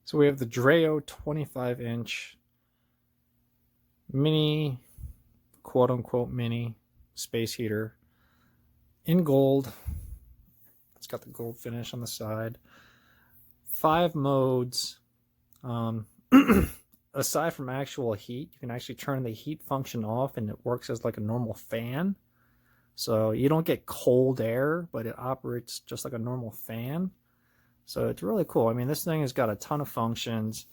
So we have the Dreo 25-inch mini, quote unquote mini space heater in gold. It's got the gold finish on the side. 5 modes. Aside from actual heat, you can actually turn the heat function off and it works as like a normal fan. So you don't get cold air, but it operates just like a normal fan. So it's really cool. I mean, this thing has got a ton of functions.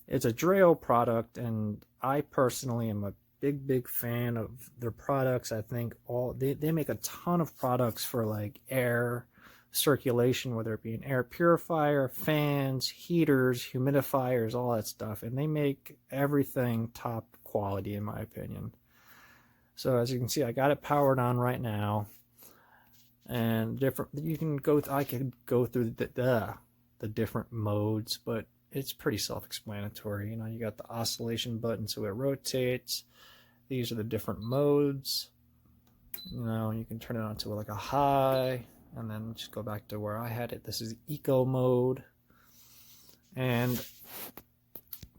It's a Dreo product, and I personally am a big fan of their products. I think they make a ton of products for like air circulation, whether it be an air purifier, fans, heaters, humidifiers, all that stuff, and they make everything top quality in my opinion. So as you can see, I got it powered on right now, and I can go through the different modes, but it's pretty self-explanatory. You know, you got the oscillation button so it rotates. These are the different modes. You know, you can turn it on to like a high, and then just go back to where I had it. This is eco mode. And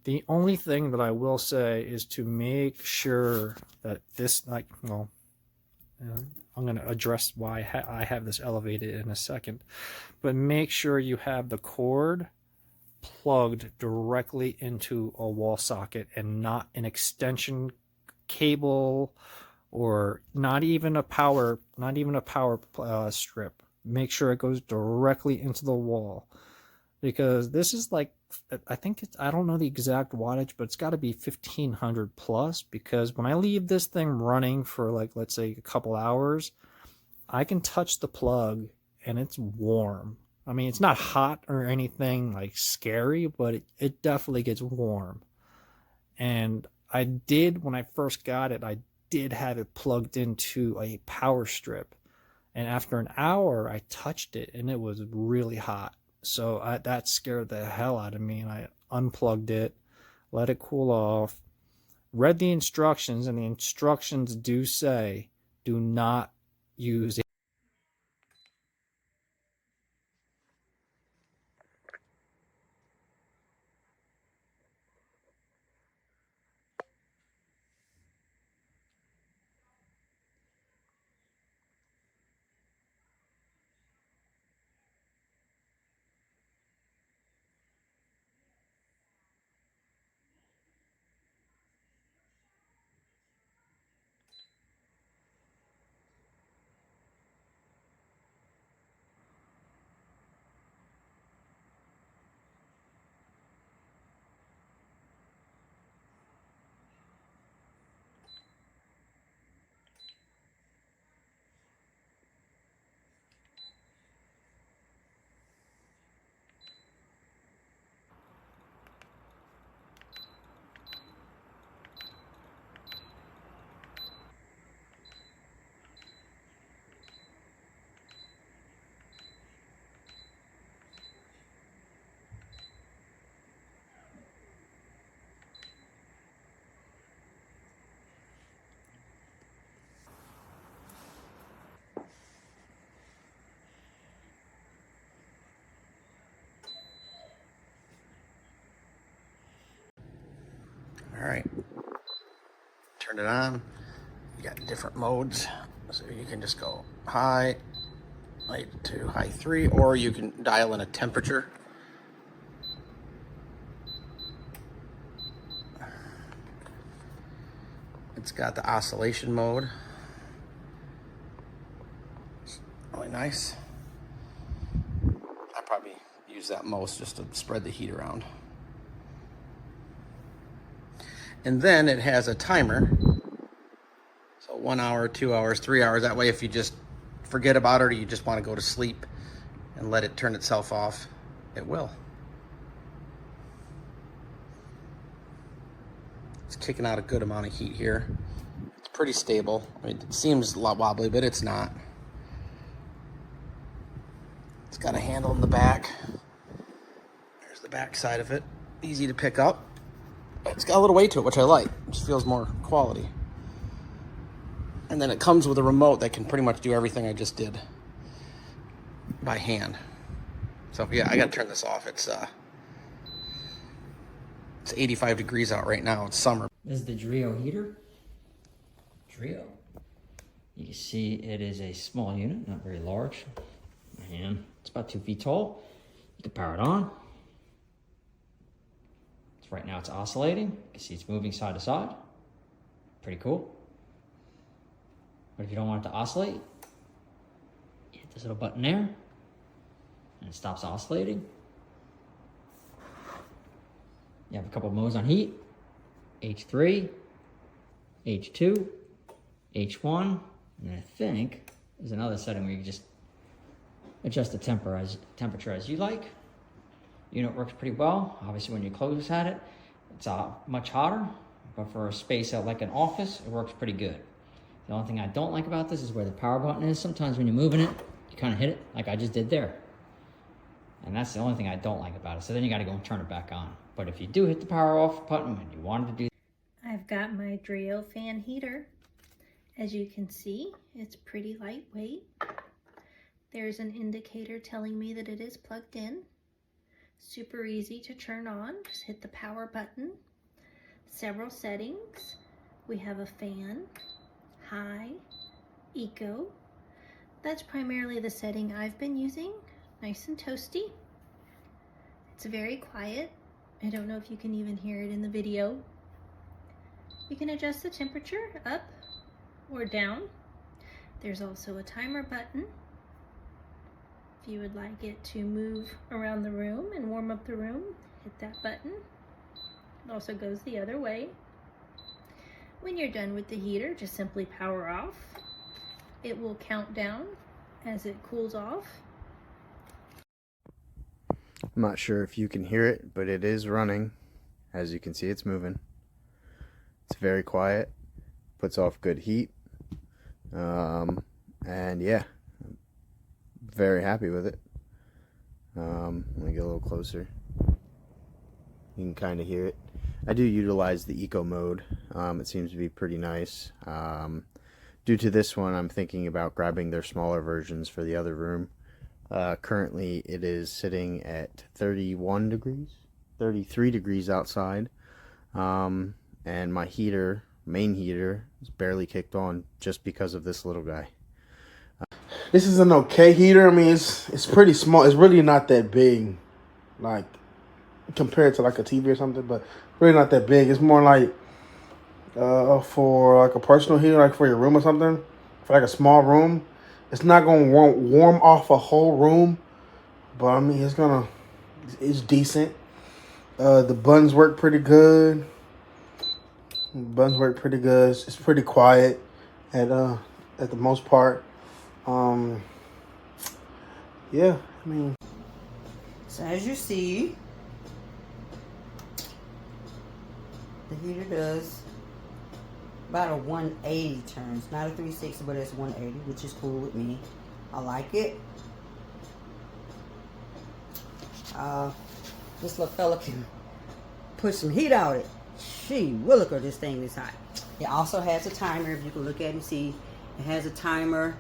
the only thing that I will say is to make sure that this, I'm going to address why I have this elevated in a second, but make sure you have the cord plugged directly into a wall socket and not an extension cable, or not even a power strip. Make sure it goes directly into the wall, because this is like, I don't know the exact wattage, but it's got to be 1500 plus, because when I leave this thing running for like, let's say a couple hours, I can touch the plug and it's warm. I mean, it's not hot or anything like scary, but it definitely gets warm. And when I first got it, I did have it plugged into a power strip. And after an hour, I touched it and it was really hot. So that scared the hell out of me. And I unplugged it, let it cool off, read the instructions, and the instructions do say, do not use. All right, turn it on. You got different modes, so you can just go high to high 3, or you can dial in a temperature. It's got the oscillation mode. It's really nice. I probably use that most just to spread the heat around. And then it has a timer. So 1 hour, 2 hours, 3 hours. That way if you just forget about it or you just want to go to sleep and let it turn itself off, it will. It's kicking out a good amount of heat here. It's pretty stable. I mean, it seems a lot wobbly, but it's not. It's got a handle in the back. There's the back side of it. Easy to pick up. It's got a little weight to it, which I like. It just feels more quality. And then it comes with a remote that can pretty much do everything I just did by hand. So yeah, I gotta turn this off. It's It's 85 degrees out right now. It's summer. This is the Dreo heater. Dreo. You can see it is a small unit, not very large. And it's about 2 feet tall. You can power it on. So right now it's oscillating. You can see it's moving side to side. Pretty cool. But if you don't want it to oscillate, you hit this little button there, and it stops oscillating. You have a couple modes on heat. H3, H2, H1, and I think there's another setting where you can just adjust the temperature as you like. Unit works pretty well. Obviously when you close at it, it's much hotter, but for a space at like an office, it works pretty good. The only thing I don't like about this is where the power button is. Sometimes when you're moving it, you kind of hit it like I just did there. And that's the only thing I don't like about it. So then you got to go and turn it back on. But if you do hit the power off button when you wanted to do, I've got my Dreo fan heater. As you can see, it's pretty lightweight. There's an indicator telling me that it is plugged in. Super easy to turn on. Just hit the power button. Several settings. We have a fan, high, eco. That's primarily the setting I've been using. Nice and toasty. It's very quiet. I don't know if you can even hear it in the video. You can adjust the temperature up or down. There's also a timer button. If you would like it to move around the room and warm up the room, hit that button. It also goes the other way. When you're done with the heater, just simply power off. It will count down as it cools off. I'm not sure if you can hear it, but it is running. As you can see, it's moving. It's very quiet, puts off good heat, and yeah, I'm very happy with it. Let me get a little closer. You can kind of hear it. I do utilize the eco mode. It seems to be pretty nice. Due to this one, I'm thinking about grabbing their smaller versions for the other room. Currently it is sitting at 31 degrees, 33 degrees outside, and my heater, main heater, is barely kicked on just because of this little guy. This is an okay heater. I mean, it's pretty small. It's really not that big, like compared to like a TV or something, but really not that big. It's more like for like a personal heater, like for your room or something, for like a small room. It's not gonna warm off a whole room, but I mean it's decent. The buttons work pretty good. It's pretty quiet at the most part. Yeah, I mean. So as you see, the heater does about a 180 turns, not a 360, but it's 180, which is cool with me. I like it. This little fella can put some heat out it. Gee williker, this thing is hot. It also has a timer. If you can look at it and see, it has a timer.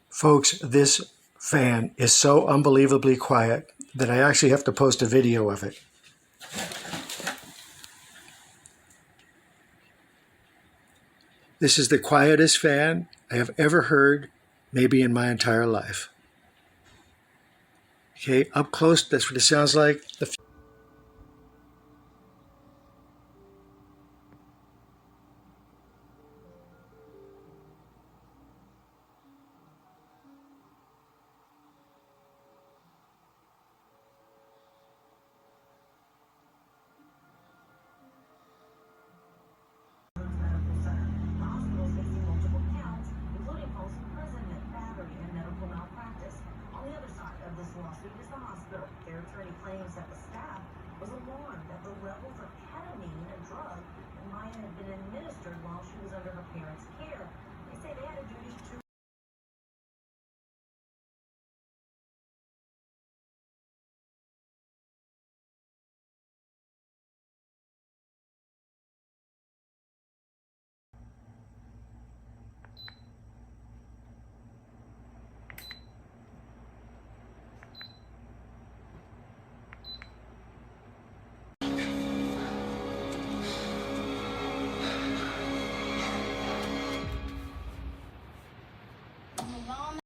Folks, this fan is so unbelievably quiet that I actually have to post a video of it. This is the quietest fan I have ever heard, maybe in my entire life. Okay, up close, that's what it sounds like. On the other side of this lawsuit is the hospital. Their attorney claims that the staff parents